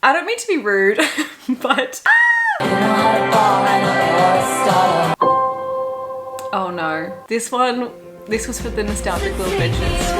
I don't mean to be rude, but... Oh no. This was for the nostalgic little bitches.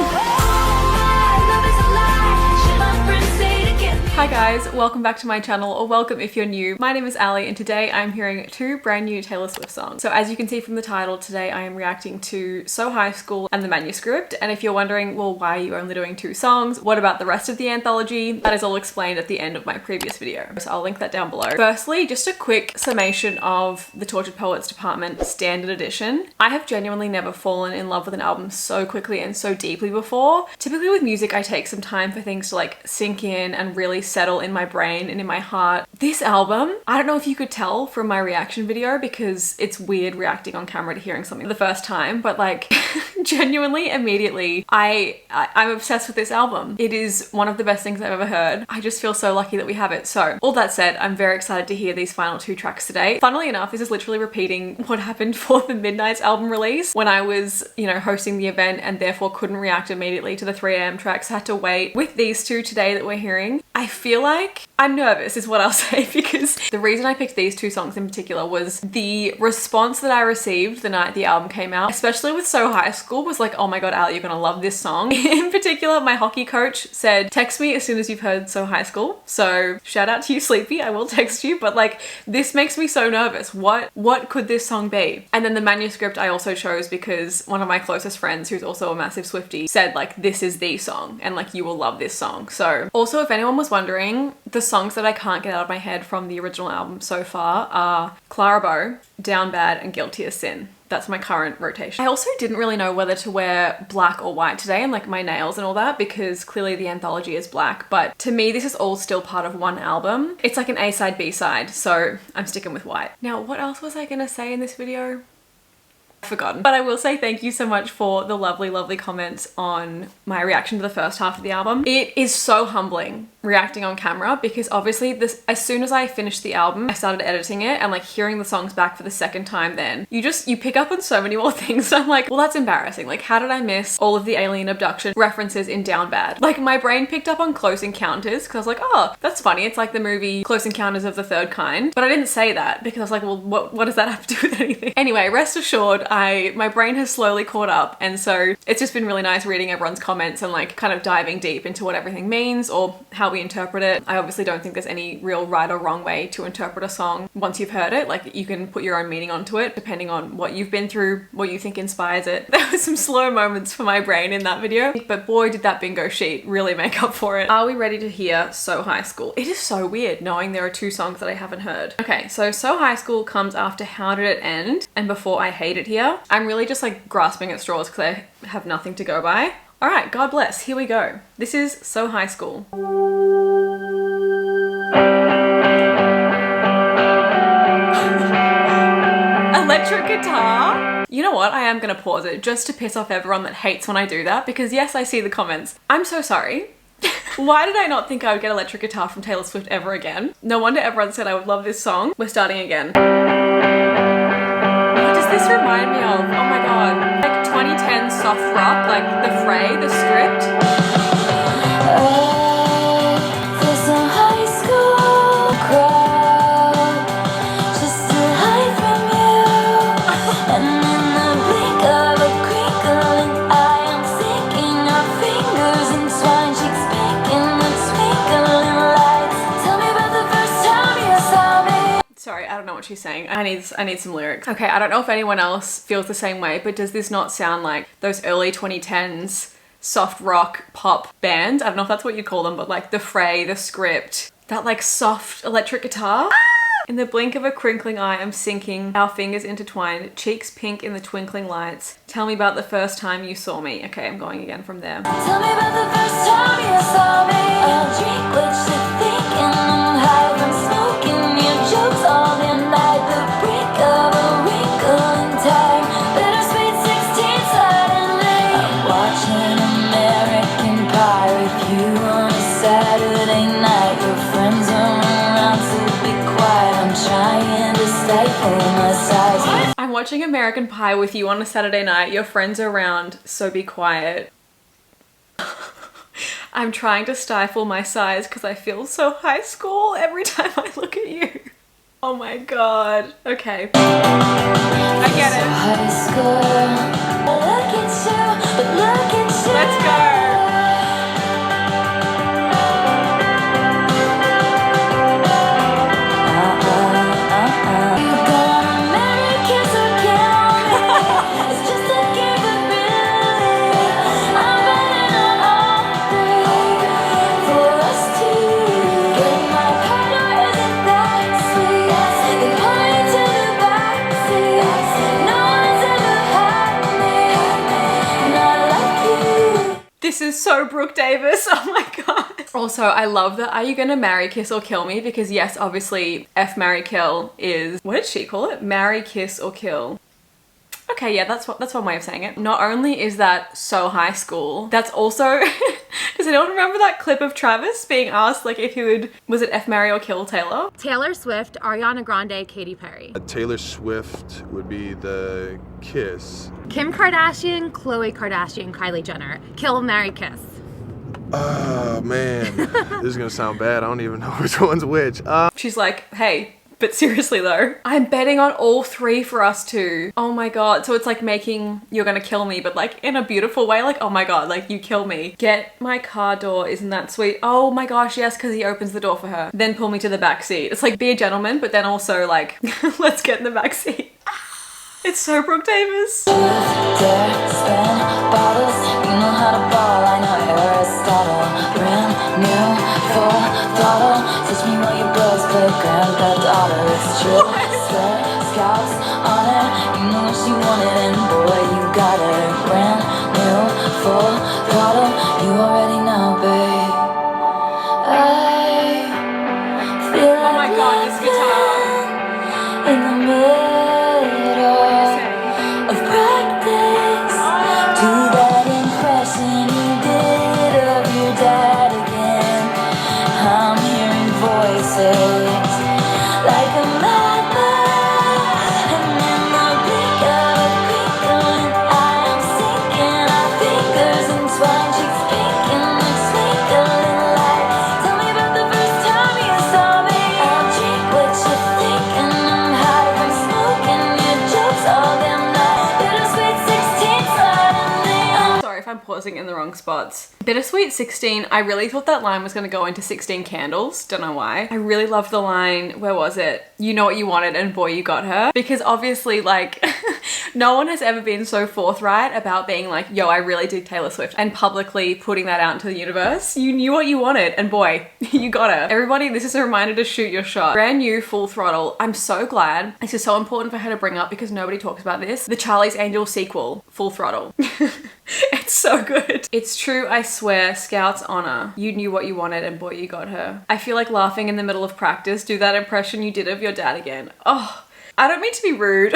Hi guys, welcome back to my channel, or welcome if you're new. My name is Ali and today I'm hearing two brand new Taylor Swift songs. So as you can see from the title, today I am reacting to So High School and the Manuscript. And if you're wondering, well, why are you only doing two songs? What about the rest of the anthology? That is all explained at the end of my previous video. So I'll link that down below. Firstly, just a quick summation of the Tortured Poets Department Standard Edition. I have genuinely never fallen in love with an album so quickly and so deeply before. Typically with music, I take some time for things to like sink in and really settle in my brain and in my heart. This album, I don't know if you could tell from my reaction video because it's weird reacting on camera to hearing something the first time, but like genuinely immediately I'm obsessed with this album. It is one of the best things I've ever heard. I just feel so lucky that we have it. So all that said, I'm very excited to hear these final two tracks today. Funnily enough, this is literally repeating what happened for the Midnight's album release when I was, you know, hosting the event and therefore couldn't react immediately to the 3 AM tracks. I had to wait. With these two today that we're hearing, I feel like I'm nervous is what I'll say, because the reason I picked these two songs in particular was the response that I received the night the album came out, especially with So High School, was like, oh my god, Ali, you're gonna love this song. In particular, my hockey coach said, text me as soon as you've heard So High School. So shout out to you, Sleepy, I will text you, but like, this makes me so nervous. What could this song be? And then the Manuscript I also chose because one of my closest friends, who's also a massive Swiftie, said like, this is the song and like, you will love this song. So also, if anyone was wondering, the songs that I can't get out of my head from the original album so far are Clara Bow, Down Bad, and Guilty as Sin. That's my current rotation. I also didn't really know whether to wear black or white today and like my nails and all that, because clearly the anthology is black, but to me this is all still part of one album. It's like an A-side, B-side, so I'm sticking with white. Now, what else was I gonna say in this video? Forgotten. But I will say thank you so much for the lovely comments on my reaction to the first half of the album. It is so humbling reacting on camera because obviously as soon as I finished the album, I started editing it and like hearing the songs back for the second time. Then you pick up on so many more things. I'm like, well, that's embarrassing. Like, how did I miss all of the alien abduction references in Down Bad? Like, my brain picked up on Close Encounters because I was like, oh, that's funny. It's like the movie Close Encounters of the Third Kind. But I didn't say that because I was like, well, what does that have to do with anything? Anyway, rest assured, my brain has slowly caught up, and so it's just been really nice reading everyone's comments and like kind of diving deep into what everything means or how we interpret it. I obviously don't think there's any real right or wrong way to interpret a song once you've heard it. Like, you can put your own meaning onto it depending on what you've been through, what you think inspires it. There were some slow moments for my brain in that video, but boy did that bingo sheet really make up for it. Are we ready to hear So High School? It is so weird knowing there are two songs that I haven't heard. Okay, so So High School comes after How Did It End and before I Hate It Here. I'm really just like grasping at straws because I have nothing to go by. All right, God bless, here we go. This is So High School. Electric guitar? You know what? I am gonna pause it just to piss off everyone that hates when I do that, because yes, I see the comments. I'm so sorry. Why did I not think I would get electric guitar from Taylor Swift ever again? No wonder everyone said I would love this song. We're starting again. What does this remind me of? Oh my god. Like 2010 soft rock, like The Fray, The Script. What she's saying. I need some lyrics. Okay, I don't know if anyone else feels the same way, but does this not sound like those early 2010s soft rock pop bands? I don't know if that's what you call them, but like The Fray, The Script, that like soft electric guitar. In the blink of a crinkling eye, I'm sinking, our fingers intertwined, cheeks pink in the twinkling lights. Tell me about the first time you saw me. Okay, I'm going again from there. Tell me about the first time you saw me. I'll drink what you're thinking. I'm high from smoking your jokes all in night. The brink of a wrinkle in time. Bittersweet 16 suddenly. I'm watching American Pie with you on a Saturday night. Your friends are around, so be quiet. I'm trying to stifle my sighs. I'm watching American Pie with you on a Saturday night. Your friends are around, so be quiet. I'm trying to stifle my sighs because I feel so high school every time I look at you. Oh my god. Okay. I get it. High school. Look at you, look at you. Let's go. This is so Brooke Davis. Oh my god. Also, I love that Are You Gonna Marry, Kiss or Kill Me? Because yes, obviously F, marry, kill is, what did she call it? Marry, kiss or kill. Okay, yeah, that's one way of saying it. Not only is that so high school, that's also, does anyone remember that clip of Travis being asked like if he would, was it F, marry or kill Taylor? Taylor Swift, Ariana Grande, Katy Perry. Taylor Swift would be the kiss. Kim Kardashian, Khloe Kardashian, Kylie Jenner. Kill, marry, kiss. Oh man, this is gonna sound bad. I don't even know which one's which. She's like, hey, but seriously though, I'm betting on all three for us two. Oh my god. So it's like making You're Gonna Kill Me, but like in a beautiful way. Like, oh my god, like you kill me. Get my car door, isn't that sweet? Oh my gosh, yes, because he opens the door for her. Then pull me to the back seat. It's like be a gentleman, but then also like, let's get in the back seat. It's so Brooke Davis. Dare, spin, bottles, you know how to ball, I know Aristotle. Brand new, full throttle, teach me while your bros play Grand Theft Auto. It's true, swear, scouts on it, you know what she wanted and boy you got it. Brand new, full throttle, you already know babe. I feel like Oh my god, this guitar. in the middle of practice. Do that impression you did of your dad again. I'm hearing voices like a madman, and in the blink of a twinkling eye I'm sinking our fingers entwined, cheeks pink in the twinkling light. Tell me about the first time you saw me. I'll drink what you're thinking. I'm high from smoking your jokes all damn night. Bittersweet 16 suddenly. Sorry if I'm pausing in the wrong spots. Bittersweet 16, I really thought that line was gonna go into 16 Candles. Don't know why. I really loved the line, where was it? You know what you wanted and boy you got her. Because obviously like, no one has ever been so forthright about being like, yo, I really dig Taylor Swift, and publicly putting that out into the universe. You knew what you wanted and boy, you got her. Everybody, this is a reminder to shoot your shot. Brand new, Full Throttle. I'm so glad. This is so important for her to bring up because nobody talks about this. The Charlie's Angels sequel, Full Throttle. It's so good. It's true, I swear, Scout's honor. You knew what you wanted and boy, you got her. I feel like laughing in the middle of practice. Do that impression you did of your dad again. Oh, I don't mean to be rude,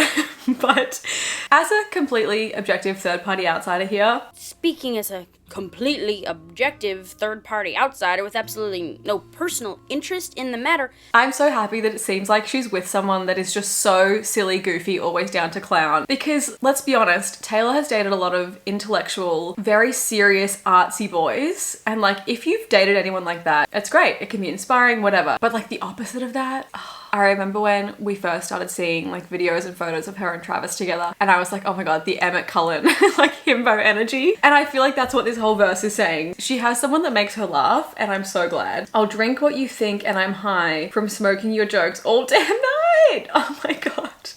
but as a completely objective third-party outsider here, Speaking as a completely objective third-party outsider with absolutely no personal interest in the matter, I'm so happy that it seems like she's with someone that is just so silly, goofy, always down to clown. Because let's be honest, Taylor has dated a lot of intellectual, very serious, artsy boys. And like, if you've dated anyone like that, it's great. It can be inspiring, whatever. But like the opposite of that, I remember when we first started seeing like videos and photos of her and Travis together, and I was like, oh my god, the Emmett Cullen, like himbo energy. And I feel like that's what this whole verse is saying. She has someone that makes her laugh, and I'm so glad. I'll drink what you think and I'm high from smoking your jokes all damn night. Oh my god.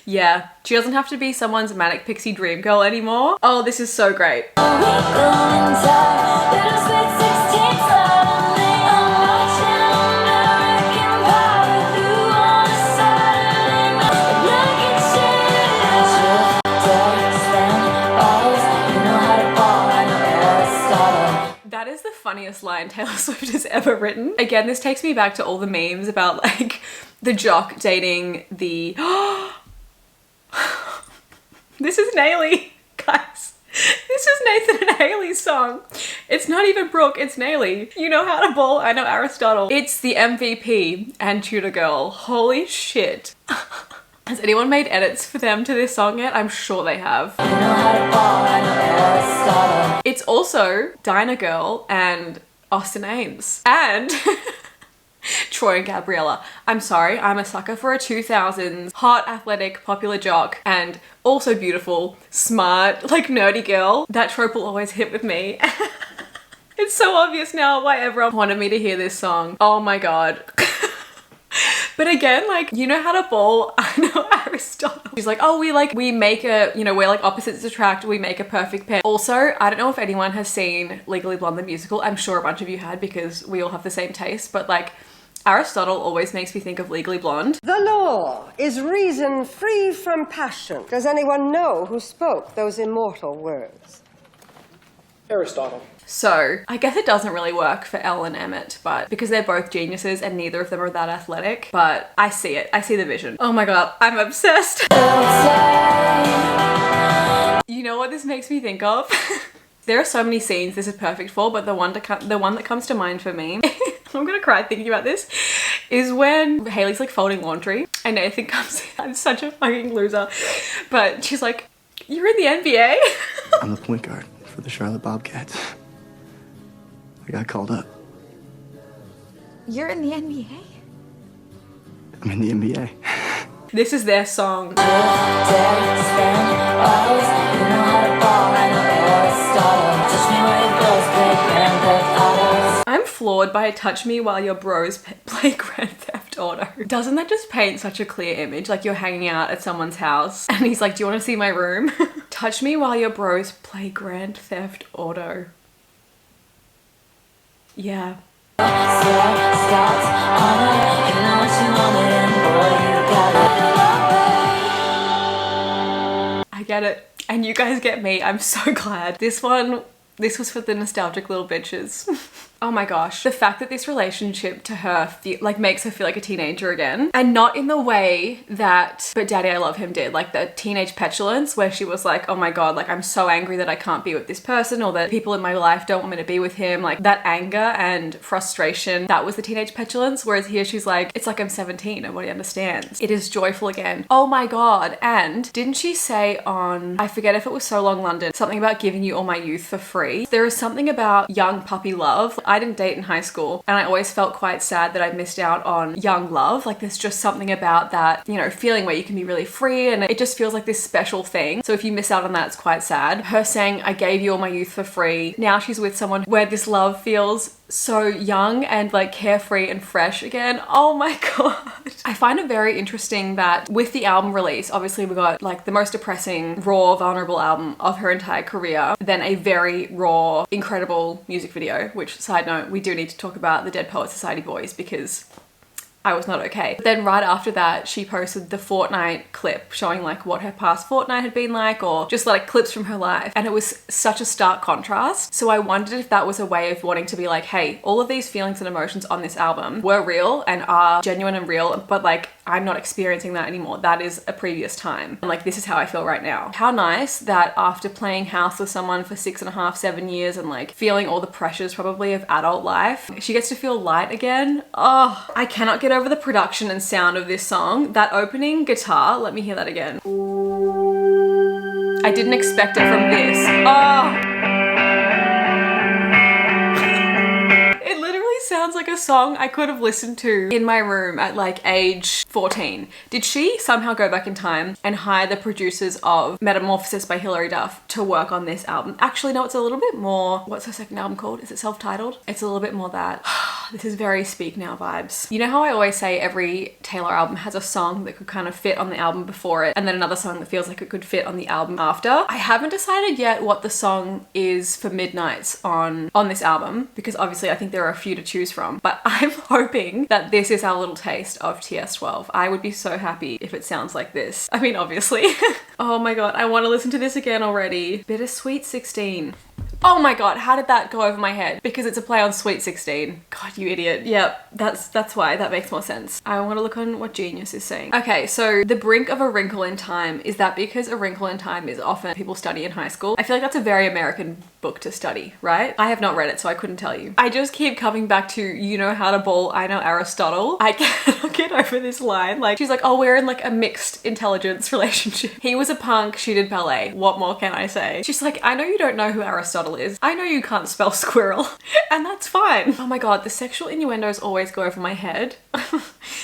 Yeah, she doesn't have to be someone's manic pixie dream girl anymore. Oh, this is so great. That is the funniest line Taylor Swift has ever written. Again, this takes me back to all the memes about like the jock dating the... This is Naily, guys. This is Nathan and Haley's song. It's not even Brooke, it's Naily. You know how to bowl, I know Aristotle. It's the MVP and Tudor Girl. Holy shit. Has anyone made edits for them to this song yet? I'm sure they have. It's also Dinah Girl and Austin Ames and Troy and Gabriella. I'm sorry, I'm a sucker for a 2000s hot, athletic, popular jock and also beautiful, smart, like nerdy girl. That trope will always hit with me. It's so obvious now why everyone wanted me to hear this song. Oh my god. But again, like, you know how to ball? I know Aristotle. She's like, oh, we make a, you know, we're like opposites attract, we make a perfect pair. Also, I don't know if anyone has seen Legally Blonde the musical. I'm sure a bunch of you had because we all have the same taste, but like, Aristotle always makes me think of Legally Blonde. The law is reason free from passion. Does anyone know who spoke those immortal words? Aristotle. So I guess it doesn't really work for Elle and Emmett, but because they're both geniuses and neither of them are that athletic, but I see it. I see the vision. Oh my god, I'm obsessed. You know what this makes me think of? There are so many scenes this is perfect for, but the one that comes to mind for me, I'm gonna cry thinking about this, is when Haley's like folding laundry and Nathan comes in. I'm such a fucking loser. But she's like, you're in the NBA? I'm the point guard for the Charlotte Bobcats. I got called up. You're in the NBA? I'm in the NBA. This is their song. I'm floored by Touch Me While Your Bros Play Grand Theft Auto. Doesn't that just paint such a clear image? Like you're hanging out at someone's house and he's like, do you want to see my room? Touch me while your bros play Grand Theft Auto. Yeah. I get it. And you guys get me. I'm so glad. This was for the nostalgic little bitches. Oh my gosh. The fact that this relationship to her makes her feel like a teenager again. And not in the way that But Daddy I Love Him did. Like the teenage petulance where she was like, oh my god, like I'm so angry that I can't be with this person or that people in my life don't want me to be with him. Like that anger and frustration, that was the teenage petulance. Whereas here she's like, it's like I'm 17, nobody understands. It is joyful again. Oh my god. And didn't she say on, I forget if it was So Long London, something about giving you all my youth for free? There is something about young puppy love. I didn't date in high school and I always felt quite sad that I missed out on young love. Like there's just something about that, you know, feeling where you can be really free and it just feels like this special thing. So if you miss out on that, it's quite sad. Her saying, I gave you all my youth for free. Now she's with someone where this love feels so young and like carefree and fresh again. Oh my god. I find it very interesting that with the album release, obviously we got like the most depressing, raw, vulnerable album of her entire career, then a very raw, incredible music video, which, side note, we do need to talk about the Dead Poets Society boys because I was not okay. But then right after that, she posted the fortnight clip showing like what her past fortnight had been like or just like clips from her life. And it was such a stark contrast. So I wondered if that was a way of wanting to be like, hey, all of these feelings and emotions on this album were real and are genuine and real, but like I'm not experiencing that anymore. That is a previous time. And like, this is how I feel right now. How nice that after playing house with someone for 6.5, 7 years and like feeling all the pressures probably of adult life, she gets to feel light again. Oh, I cannot get over the production and sound of this song. That opening guitar, let me hear that again. I didn't expect it from this. Oh. It literally sounds like a song I could have listened to in my room at like age 14. Did she somehow go back in time and hire the producers of Metamorphosis by Hilary Duff to work on this album? Actually, no, it's a little bit more, what's her second album called? Is it self-titled? It's a little bit more that. This is very Speak Now vibes. You know how I always say every Taylor album has a song that could kind of fit on the album before it and then another song that feels like it could fit on the album after? I haven't decided yet what the song is for Midnights on this album because obviously I think there are a few to choose from, but I'm hoping that this is our little taste of TS12. I would be so happy if it sounds like this. I mean, obviously. Oh my god, I want to listen to this again already. Bittersweet 16. Oh my god, how did that go over my head? Because it's a play on Sweet 16. God, you idiot. Yep, that's why. That makes more sense. I want to look on what Genius is saying. Okay, so The Brink of a Wrinkle in Time. Is that because A Wrinkle in Time is often people study in high school? I feel like that's a very American book to study, right? I have not read it, so I couldn't tell you. I just keep coming back to, you know how to ball, I know Aristotle. I cannot get over this line. Like, she's like, oh, we're in like a mixed intelligence relationship. He was a punk, she did ballet. What more can I say? She's like, I know you don't know who Aristotle squirrel is. I know you can't spell squirrel, and that's fine. Oh my god, the sexual innuendos always go over my head.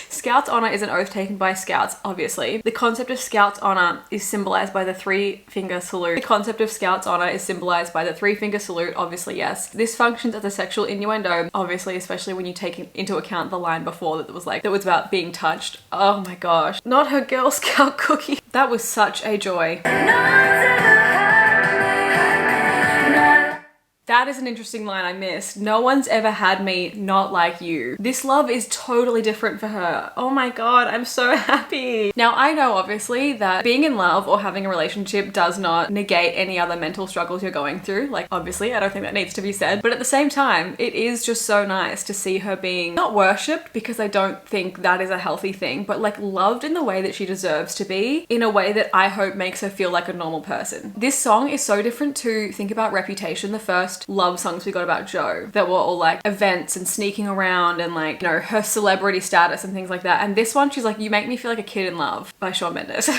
Scout's honor is an oath taken by scouts, obviously. The concept of Scout's honor is symbolized by the three-finger salute. The concept of Scout's honor is symbolized by the three-finger salute, obviously, yes. This functions as a sexual innuendo, obviously, especially when you take into account the line before that was about being touched. Oh my gosh. Not her Girl Scout cookie. That was such a joy. That is an interesting line I missed. No one's ever had me not like you. This love is totally different for her. Oh my god, I'm so happy. Now, I know obviously that being in love or having a relationship does not negate any other mental struggles you're going through. Like, obviously, I don't think that needs to be said. But at the same time, it is just so nice to see her being not worshipped, because I don't think that is a healthy thing, but like loved in the way that she deserves to be, in a way that I hope makes her feel like a normal person. This song is so different to Think About Reputation, the first love songs we got about Joe, that were all like events and sneaking around and like, you know, her celebrity status and things like that. And this one, she's like, You Make Me Feel Like a Kid in Love by Shawn Mendes.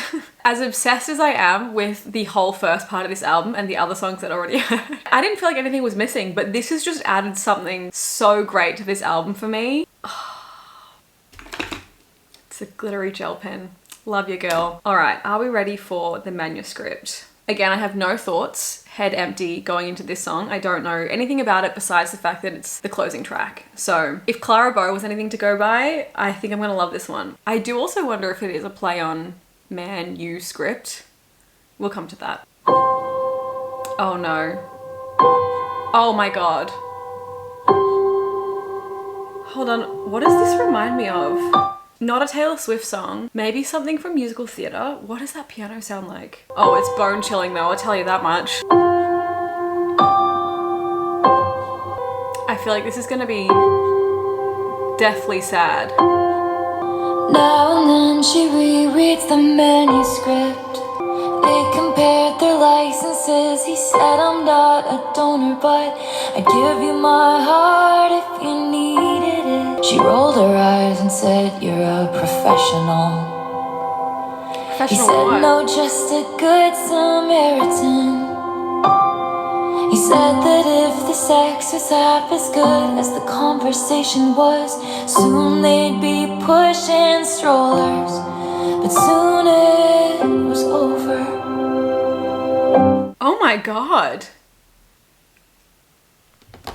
As obsessed as I am with the whole first part of this album and the other songs that I already heard, I didn't feel like anything was missing, but this has just added something so great to this album for me. It's a glittery gel pen. Love you, girl. All right, are we ready for the Manuscript? Again, I have no thoughts, head empty, going into this song. I don't know anything about it besides the fact that it's the closing track. So if Clara Bow was anything to go by, I think I'm gonna love this one. I do also wonder if it is a play on Manuscript. We'll come to that. Oh no. Oh my god. Hold on, what does this remind me of? Not a Taylor Swift song, maybe something from musical theatre. What does that piano sound like? Oh, it's bone chilling though, I'll tell you that much. I feel like this is gonna be deathly sad. Now and then she rereads the manuscript. They compared their licenses. He said, I'm not a donor, but I'd give you my heart if you needed it. She rolled her eyes and said, you're a professional. He said, what? no, just a good Samaritan. He said that if the sex was half as good as the conversation was, soon they'd be pushing strollers. But soon it was over. Oh my god.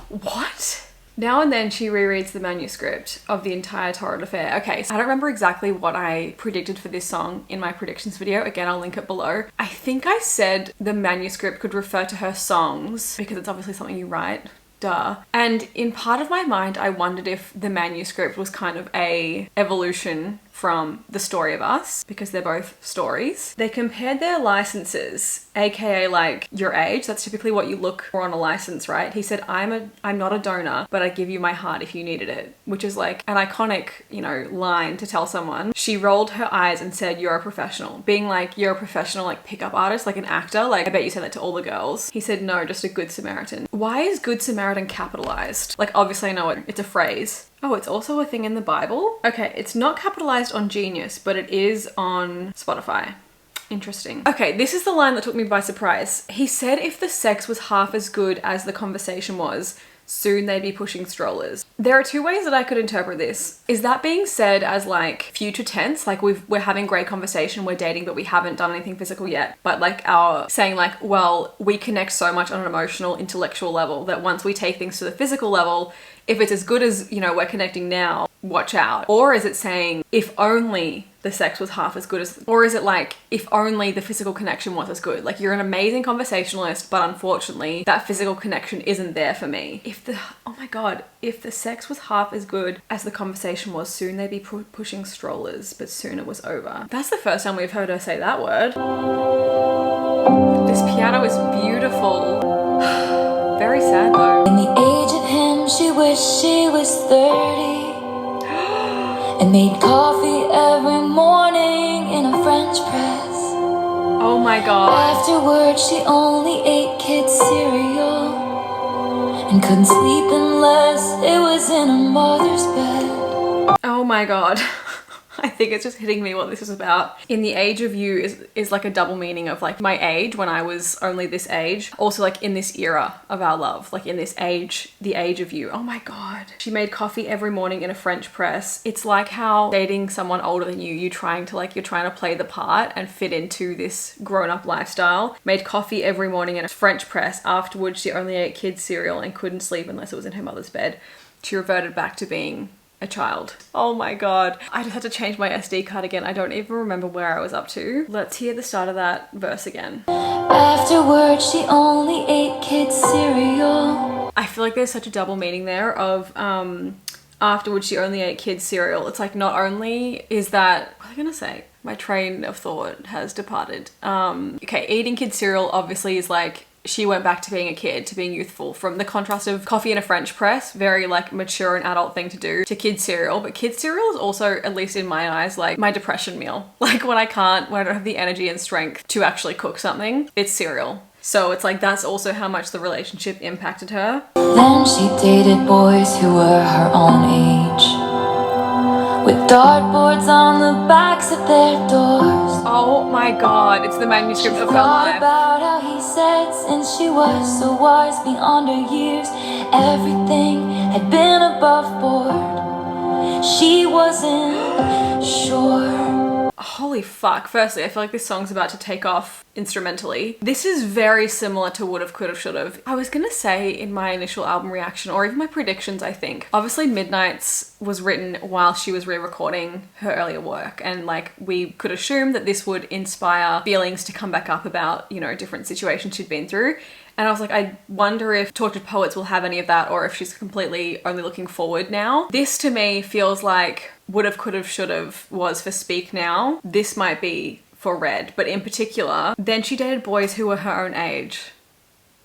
What? Now and then she rereads the manuscript of the entire Torrid affair. Okay, so I don't remember exactly what I predicted for this song in my predictions video. Again, I'll link it below. I think I said the manuscript could refer to her songs because it's obviously something you write. Duh. And in part of my mind, I wondered if the manuscript was kind of a evolution from The Story of Us, because they're both stories. They compared their licenses, aka like your age. That's typically what you look for on a license, right? He said, I'm not a donor, but I give you my heart if you needed it, which is like an iconic, you know, line to tell someone. She rolled her eyes and said, you're a professional. Being like, you're a professional like pickup artist, like an actor. Like, I bet you said that to all the girls. He said, no, just a good Samaritan. Why is Good Samaritan capitalized? Like, obviously I know it, it's a phrase. Oh, it's also a thing in the Bible? Okay, it's not capitalized on Genius, but it is on Spotify. Interesting. Okay, this is the line that took me by surprise. He said if the sex was half as good as the conversation was, soon they'd be pushing strollers. There are two ways that I could interpret this. Is that being said as like future tense, like we're having great conversation, we're dating, but we haven't done anything physical yet, but like our saying like, well, we connect so much on an emotional, intellectual level that once we take things to the physical level, if it's as good as, you know, we're connecting now, watch out? Or is it saying if only the sex was half as good as, or is it like if only the physical connection was as good? Like, you're an amazing conversationalist, but unfortunately that physical connection isn't there for me. Oh my God, if the sex was half as good as the conversation was, soon they'd be pushing strollers, but soon it was over. That's the first time we've heard her say that word. This piano is beautiful. Very sad though. In the age of him, she wished she was 30 and made coffee every morning in a French press. Oh my God. Afterwards, she only ate kids' cereal and couldn't sleep unless it was in her mother's bed. Oh my God. I think it's just hitting me what this is about. In the age of you is like a double meaning of like my age when I was only this age. Also like in this era of our love, like in this age, the age of you. Oh my God. She made coffee every morning in a French press. It's like how dating someone older than you, you're trying to play the part and fit into this grown-up lifestyle. Made coffee every morning in a French press. Afterwards, she only ate kids' cereal and couldn't sleep unless it was in her mother's bed. She reverted back to being a child. Oh my God. I just had to change my SD card again. I don't even remember where I was up to. Let's hear the start of that verse again. Afterwards, she only ate kids' cereal. I feel like there's such a double meaning there of afterwards she only ate kids' cereal. It's like not only is that, what was I gonna say? My train of thought has departed. Okay, eating kids' cereal obviously is like she went back to being a kid, to being youthful, from the contrast of coffee in a French press, very like mature and adult thing to do, to kids cereal. But kids cereal is also, at least in my eyes, like my depression meal. Like when I don't have the energy and strength to actually cook something, it's cereal. So it's like that's also how much the relationship impacted her. Then she dated boys who were her own age, with dartboards on the backs of their doors. Oh my God, it's the manuscript of her life. About how he said since she was so wise beyond her years, everything had been above board. She wasn't sure. Holy fuck. Firstly, I feel like this song's about to take off instrumentally. This is very similar to Would've, Could've, Should've. I was gonna say in my initial album reaction, or even my predictions, I think. Obviously, Midnights was written while she was re-recording her earlier work, and like we could assume that this would inspire feelings to come back up about, you know, different situations she'd been through. And I was like, I wonder if Tortured Poets will have any of that, or if she's completely only looking forward now. This to me feels like Would've, Could've, Should've was for Speak Now. This might be for Red, but in particular, then she dated boys who were her own age.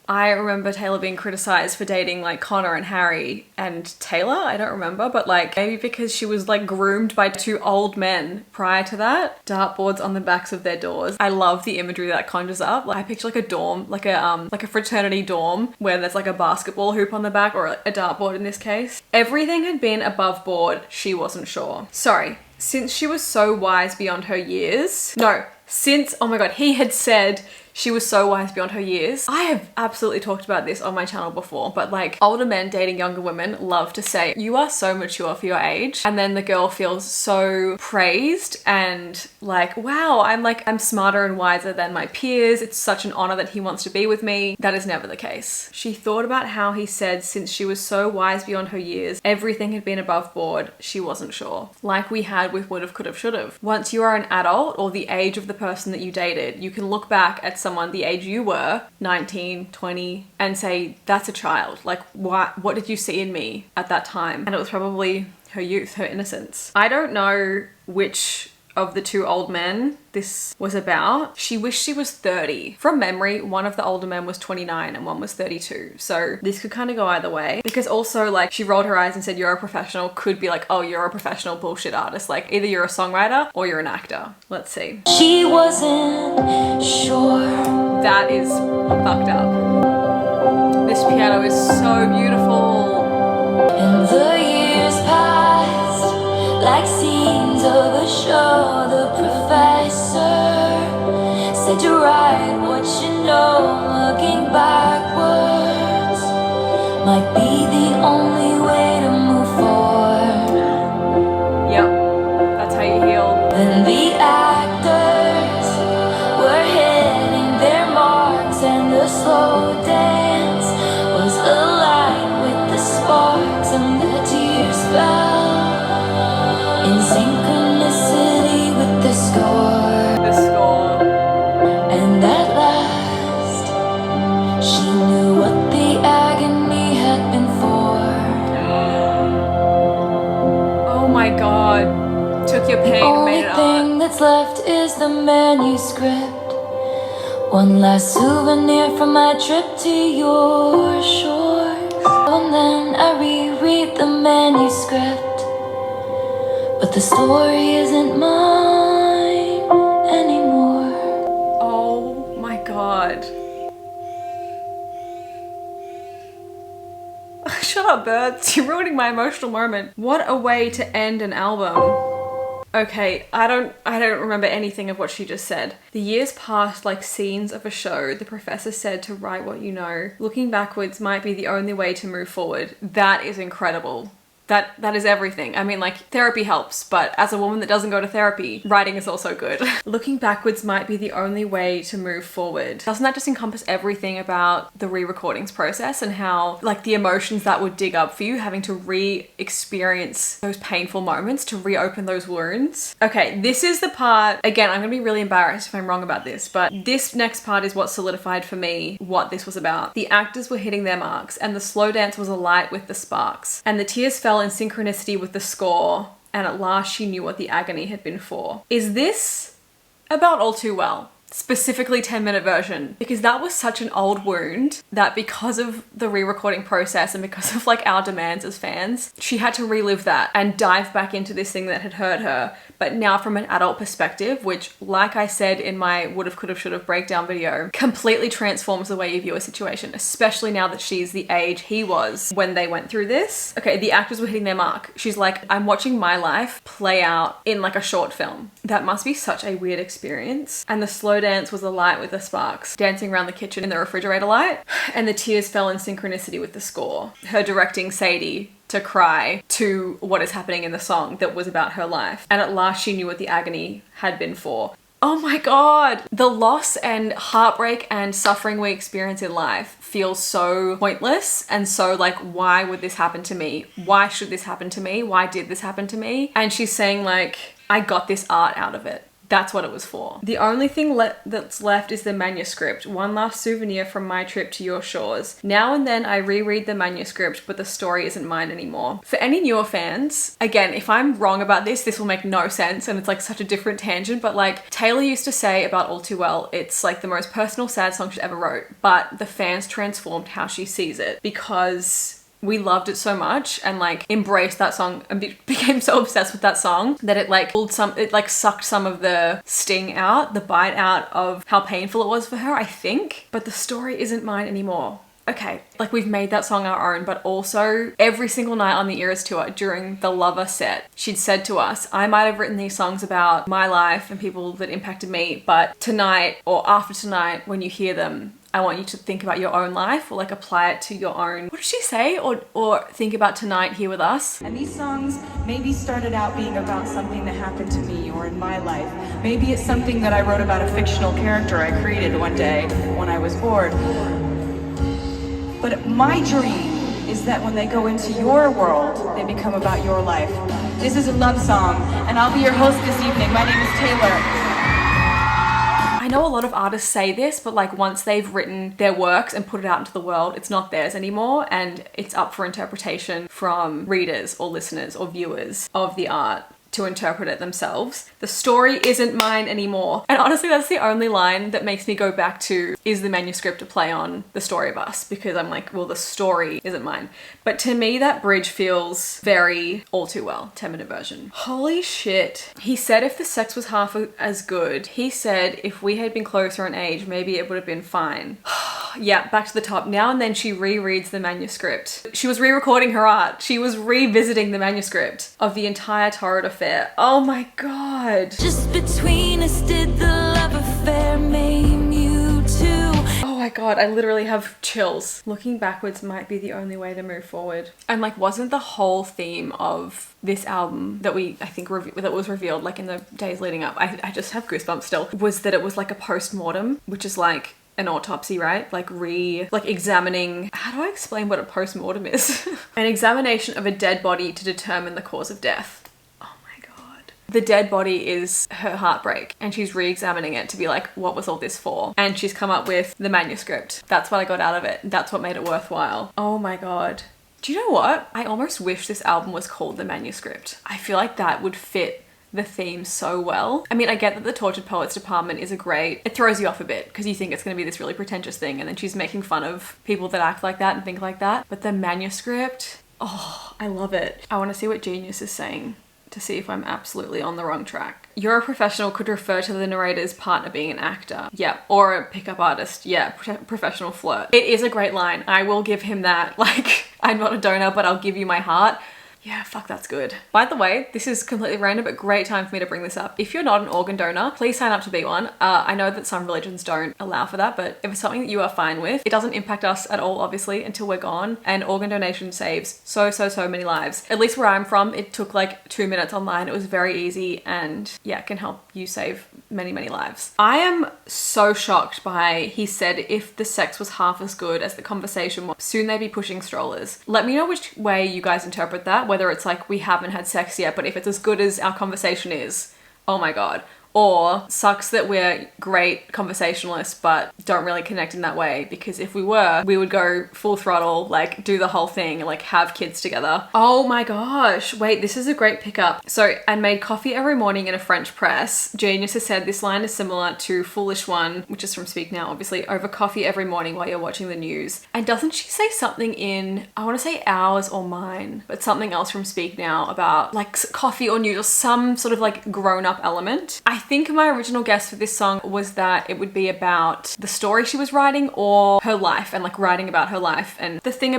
I remember Taylor being criticized for dating like Connor and Harry and Taylor, I don't remember, but like maybe because she was like groomed by two old men prior to that. Dartboards on the backs of their doors. I love the imagery that conjures up. Like I picture like a dorm, like a fraternity dorm where there's like a basketball hoop on the back, or a dartboard in this case. Everything had been above board, she wasn't sure. Sorry, since she was so wise beyond her years. No, since, oh my God, he had said she was so wise beyond her years. I have absolutely talked about this on my channel before, but like older men dating younger women love to say, you are so mature for your age. And then the girl feels so praised and like, wow, I'm smarter and wiser than my peers. It's such an honor that he wants to be with me. That is never the case. She thought about how he said since she was so wise beyond her years, everything had been above board. She wasn't sure. Like we had with Would've, Could've, Should've. Once you are an adult, or the age of the person that you dated, you can look back at someone the age you were, 19, 20, and say, that's a child. Like, what did you see in me at that time? And it was probably her youth, her innocence. I don't know which of the two old men this was about. She wished she was 30. From memory, one of the older men was 29 and one was 32. So this could kind of go either way. Because also like she rolled her eyes and said, you're a professional, could be like, oh, you're a professional bullshit artist. Like either you're a songwriter or you're an actor. Let's see. She wasn't sure. That is fucked up. This piano is so beautiful. And the years passed like scenes of a show. The professor said to write what you know. Looking backwards might be the only way to move forward. Yep, that's how you heal. Then the actors were hitting their marks, and the slow dance was aligned with the sparks, and the tears fell in synchronicity with the score. The score. And at last, she knew what the agony had been for. Oh my God. Took your pain and made it The only art. thing that's left is the manuscript. One last souvenir from my trip to your shores. And then I reread the manuscript, but the story isn't mine anymore. Oh my God. Shut up, birds. You're ruining my emotional moment. What a way to end an album. Okay, I don't remember anything of what she just said. The years passed like scenes of a show. The professor said to write what you know. Looking backwards might be the only way to move forward. That is incredible. That is everything. I mean, like, therapy helps, but as a woman that doesn't go to therapy, writing is also good. Looking backwards might be the only way to move forward. Doesn't that just encompass everything about the re-recordings process and how, like, the emotions that would dig up for you, having to re-experience those painful moments to reopen those wounds? Okay, this is the part, again, I'm gonna be really embarrassed if I'm wrong about this, but this next part is what solidified for me what this was about. The actors were hitting their marks, and the slow dance was alight with the sparks, and the tears fell in synchronicity with the score, and at last she knew what the agony had been for. Is this about All Too Well? Specifically 10-minute version, because that was such an old wound that because of the re-recording process and because of like our demands as fans, she had to relive that and dive back into this thing that had hurt her, but now from an adult perspective, which, like I said in my would've, could've, should've breakdown video, completely transforms the way you view a situation, especially now that she's the age he was when they went through this. Okay, the actors were hitting their mark. She's like, I'm watching my life play out in like a short film. That must be such a weird experience. And the slow dance was alight with the sparks, dancing around the kitchen in the refrigerator light, and the tears fell in synchronicity with the score. Her directing Sadie to cry to what is happening in the song that was about her life. And at last she knew what the agony had been for. Oh my God. The loss and heartbreak and suffering we experience in life feels so pointless and so like, why would this happen to me? Why should this happen to me? Why did this happen to me? And she's saying like, I got this art out of it. That's what it was for. The only thing that's left is the manuscript. One last souvenir from my trip to your shores. Now and then I reread the manuscript, but the story isn't mine anymore. For any newer fans, again, if I'm wrong about this will make no sense and it's like such a different tangent, but like Taylor used to say about All Too Well, it's like the most personal sad song she ever wrote, but the fans transformed how she sees it because we loved it so much and like embraced that song and became so obsessed with that song that it like sucked some of the sting out, the bite out of how painful it was for her, I think. But the story isn't mine anymore. Okay, like we've made that song our own, but also every single night on the Eras tour during the Lover set, she'd said to us, I might have written these songs about my life and people that impacted me, but tonight or after tonight, when you hear them, I want you to think about your own life or like apply it to your own, what did she say? Or think about tonight here with us. And these songs maybe started out being about something that happened to me or in my life. Maybe it's something that I wrote about a fictional character I created one day when I was bored. But my dream is that when they go into your world, they become about your life. This is a love song, and I'll be your host this evening. My name is Taylor. I know a lot of artists say this, but like once they've written their works and put it out into the world, it's not theirs anymore and it's up for interpretation from readers or listeners or viewers of the art to interpret it themselves. The story isn't mine anymore. And honestly, that's the only line that makes me go back to, is the manuscript a play on The Story of Us? Because I'm like, well, the story isn't mine. But to me, that bridge feels very All Too Well, 10-minute version. Holy shit. He said if the sex was half as good, he said if we had been closer in age, maybe it would have been fine. Yeah, back to the top. Now and then she rereads the manuscript. She was re-recording her art. She was revisiting the manuscript of the entire Torrid affair. Oh my God. Just between us did the love affair maim you too. Oh my God, I literally have chills. Looking backwards might be the only way to move forward. And like, wasn't the whole theme of this album that I think that was revealed like in the days leading up, I just have goosebumps still, was that it was like a post-mortem, which is like an autopsy, right? Like examining, how do I explain what a post-mortem is? An examination of a dead body to determine the cause of death. Oh my God. The dead body is her heartbreak and she's re-examining it to be like, what was all this for? And she's come up with the manuscript. That's what I got out of it. That's what made it worthwhile. Oh my God. Do you know what? I almost wish this album was called The Manuscript. I feel like that would fit the theme so well. I mean, I get that the Tortured Poets department is it throws you off a bit because you think it's going to be this really pretentious thing and then she's making fun of people that act like that and think like that. But the manuscript, oh, I love it. I want to see what Genius is saying to see if I'm absolutely on the wrong track. You're a professional could refer to the narrator's partner being an actor. Yeah. Or a pickup artist. Yeah. Professional flirt. It is a great line. I will give him that. Like, I'm not a donor, but I'll give you my heart. Yeah, fuck, that's good. By the way, this is completely random, but great time for me to bring this up. If you're not an organ donor, please sign up to be one. I know that some religions don't allow for that, but if it's something that you are fine with, it doesn't impact us at all, obviously, until we're gone. And organ donation saves so many lives. At least where I'm from, it took like 2 minutes online. It was very easy and yeah, it can help you save many lives. I am so shocked by, he said, if the sex was half as good as the conversation was, soon they'd be pushing strollers. Let me know which way you guys interpret that, whether it's like we haven't had sex yet, but if it's as good as our conversation is, oh my God. Or sucks that we're great conversationalists but don't really connect in that way, because if we were, we would go full throttle, like do the whole thing, like have kids together. Oh my gosh, wait, this is a great pickup. So, and made coffee every morning in a French press. Genius has said this line is similar to Foolish One, which is from Speak Now, obviously, over coffee every morning while you're watching the news. And doesn't she say something in, I want to say Ours or Mine, but something else from Speak Now about like coffee or news or some sort of like grown-up element? I think my original guess for this song was that it would be about the story she was writing or her life, and like writing about her life. And the thing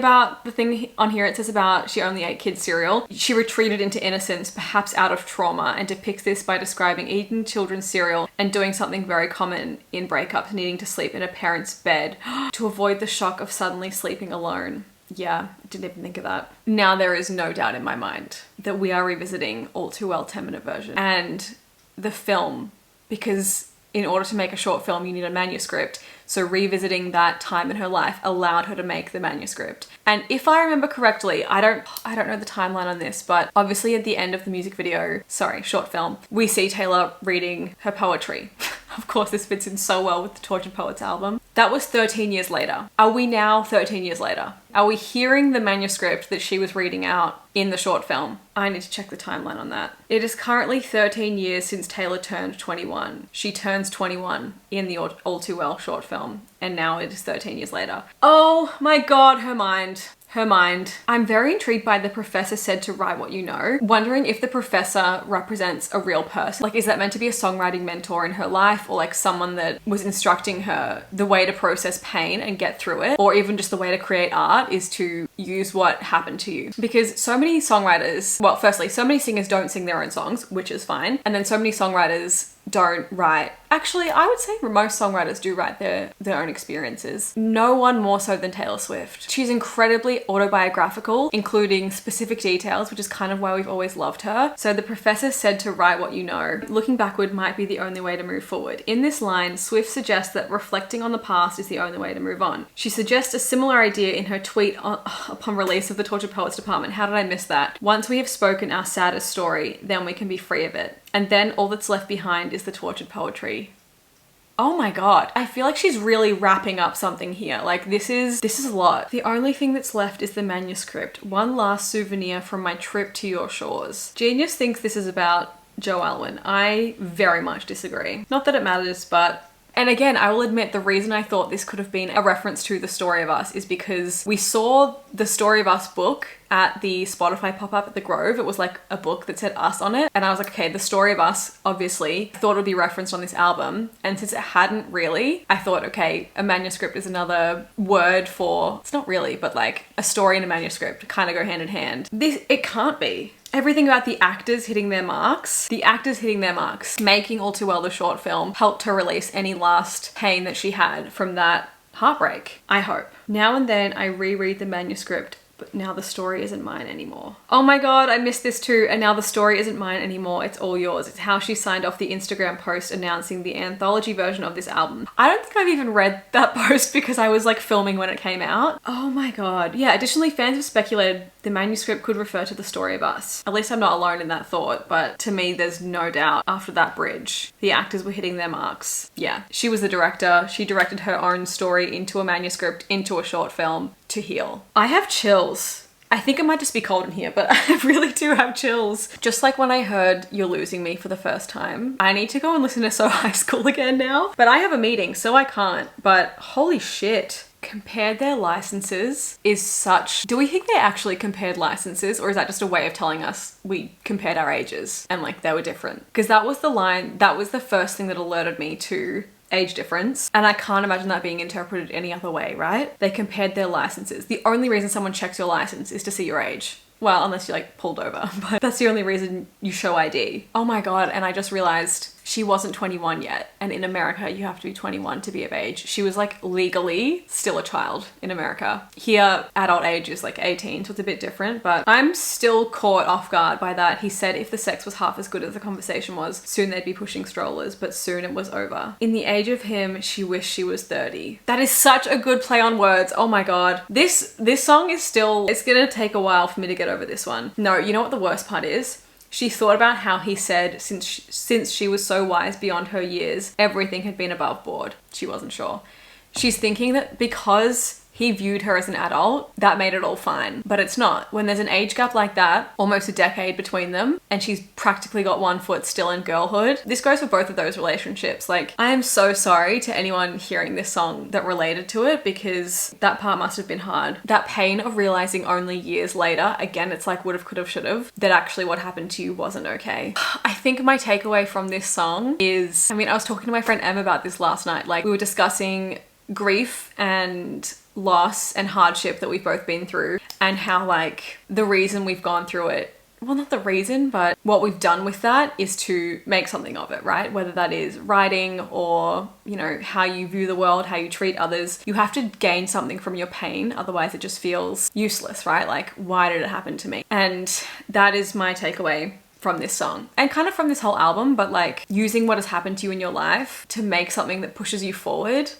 on here, it says about she only ate kids cereal. She retreated into innocence, perhaps out of trauma, and depicts this by describing eating children's cereal and doing something very common in breakups, needing to sleep in a parent's bed to avoid the shock of suddenly sleeping alone. Yeah, didn't even think of that. Now there is no doubt in my mind that we are revisiting All Too Well 10-minute version and the film, because in order to make a short film you need a manuscript. So revisiting that time in her life allowed her to make the manuscript. And if I remember correctly, I don't know the timeline on this, but obviously at the end of the music video, short film, we see Taylor reading her poetry. Of course, this fits in so well with the Tortured Poets album. That was 13 years later. Are we now 13 years later? Are we hearing the manuscript that she was reading out in the short film? I need to check the timeline on that. It is currently 13 years since Taylor turned 21. She turns 21 in the All Too Well short film, and now it is 13 years later. Oh my God, her mind. Her mind. I'm very intrigued by the professor said to write what you know. Wondering if the professor represents a real person. Like, is that meant to be a songwriting mentor in her life, or like someone that was instructing her the way to process pain and get through it, or even just the way to create art is to use what happened to you? Because so many songwriters, well, firstly, so many singers don't sing their own songs, which is fine. And then so many songwriters don't write. Actually, I would say most songwriters do write their own experiences. No one more so than Taylor Swift. She's incredibly autobiographical, including specific details, which is kind of why we've always loved her. So the professor said to write what you know. Looking backward might be the only way to move forward. In this line, Swift suggests that reflecting on the past is the only way to move on. She suggests a similar idea in her tweet upon release of the Tortured Poets Department. How did I miss that? Once we have spoken our saddest story, then we can be free of it. And then all that's left behind is the tortured poetry. Oh my God. I feel like she's really wrapping up something here. Like this is a lot. The only thing that's left is the manuscript. One last souvenir from my trip to your shores. Genius thinks this is about Joe Alwyn. I very much disagree. Not that it matters, but... And again, I will admit the reason I thought this could have been a reference to The Story of Us is because we saw the Story of Us book at the Spotify pop-up at the Grove. It was like a book that said us on it. And I was like, okay, The Story of Us, obviously. I thought it would be referenced on this album. And since it hadn't really, I thought, okay, a manuscript is another word for, it's not really, but like a story and a manuscript kind of go hand in hand. It can't be. Everything about the actors hitting their marks, making All Too Well the short film helped her release any last pain that she had from that heartbreak, I hope. Now and then I reread the manuscript, but now the story isn't mine anymore. Oh my God, I missed this too. And now the story isn't mine anymore. It's all yours. It's how she signed off the Instagram post announcing the anthology version of this album. I don't think I've even read that post because I was like filming when it came out. Oh my God. Yeah, additionally, fans have speculated the manuscript could refer to The Story of Us. At least I'm not alone in that thought, but to me, there's no doubt after that bridge, the actors were hitting their marks. Yeah, she was the director. She directed her own story into a manuscript, into a short film to heal. I have chills. I think it might just be cold in here, but I really do have chills. Just like when I heard You're Losing Me for the first time. I need to go and listen to So High School again now, but I have a meeting, so I can't. But holy shit. Compared their licenses is such... Do we think they actually compared licenses, or is that just a way of telling us we compared our ages and like they were different? Because that was the line, that was the first thing that alerted me to age difference. And I can't imagine that being interpreted any other way, right? They compared their licenses. The only reason someone checks your license is to see your age. Well, unless you like pulled over, but that's the only reason you show ID. Oh my God, and I just realized she wasn't 21 yet. And in America, you have to be 21 to be of age. She was like legally still a child in America. Here, adult age is like 18, so it's a bit different, but I'm still caught off guard by that. He said if the sex was half as good as the conversation was, soon they'd be pushing strollers, but soon it was over. In the age of him, she wished she was 30. That is such a good play on words. Oh my God. This song is still, it's gonna take a while for me to get over this one. No, you know what the worst part is? She thought about how he said since she was so wise beyond her years, everything had been above board. She wasn't sure. She's thinking that because he viewed her as an adult, that made it all fine. But it's not. When there's an age gap like that, almost a decade between them, and she's practically got one foot still in girlhood. This goes for both of those relationships. Like, I am so sorry to anyone hearing this song that related to it, because that part must have been hard. That pain of realizing only years later, again, it's like would've, could've, should've, that actually what happened to you wasn't okay. I think my takeaway from this song is, I mean, I was talking to my friend Em about this last night. Like, we were discussing grief and loss and hardship that we've both been through, and how like the reason we've gone through it, well, not the reason, but what we've done with that is to make something of it, right? Whether that is writing or, you know, how you view the world, how you treat others. You have to gain something from your pain, otherwise it just feels useless, right? Like, why did it happen to me? And that is my takeaway from this song, and kind of from this whole album, but like using what has happened to you in your life to make something that pushes you forward.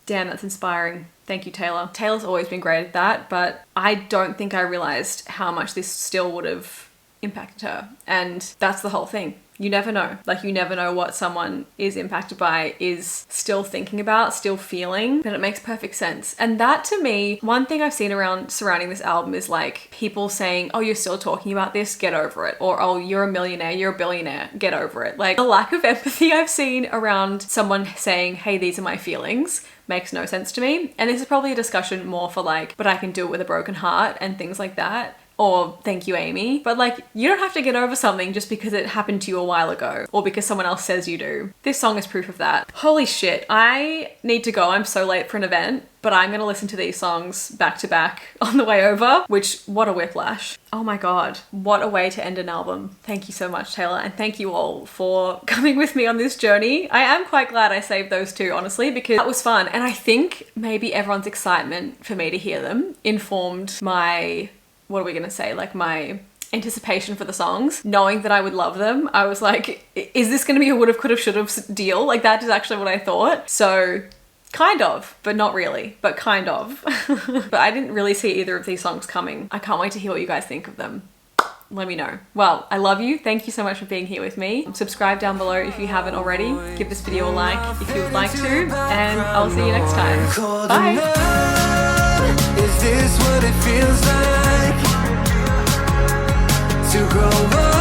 Damn, that's inspiring. Thank you, Taylor. Taylor's always been great at that, but I don't think I realized how much this still would have impacted her. And that's the whole thing. You never know. Like, you never know what someone is impacted by, is still thinking about, still feeling, but it makes perfect sense. And that, to me, one thing I've seen around surrounding this album is like people saying, oh, you're still talking about this, get over it. Or, oh, you're a millionaire, you're a billionaire, get over it. Like, the lack of empathy I've seen around someone saying, hey, these are my feelings, makes no sense to me. And this is probably a discussion more for like, but I can do it with a broken heart and things like that. Or thank you, Amy. But like, you don't have to get over something just because it happened to you a while ago or because someone else says you do. This song is proof of that. Holy shit, I need to go. I'm so late for an event, but I'm gonna listen to these songs back to back on the way over, which, what a whiplash. Oh my God, what a way to end an album. Thank you so much, Taylor. And thank you all for coming with me on this journey. I am quite glad I saved those two, honestly, because that was fun. And I think maybe everyone's excitement for me to hear them informed my, what are we gonna say? Like my anticipation for the songs, knowing that I would love them. I was like, is this gonna be a would've, could've, should've deal? Like, that is actually what I thought. So kind of, but not really, but kind of. But I didn't really see either of these songs coming. I can't wait to hear what you guys think of them. Let me know. Well, I love you. Thank you so much for being here with me. Subscribe down below if you haven't already. Give this video a like if you would like to, and I'll see you next time. Bye. Is this what it feels like to grow up?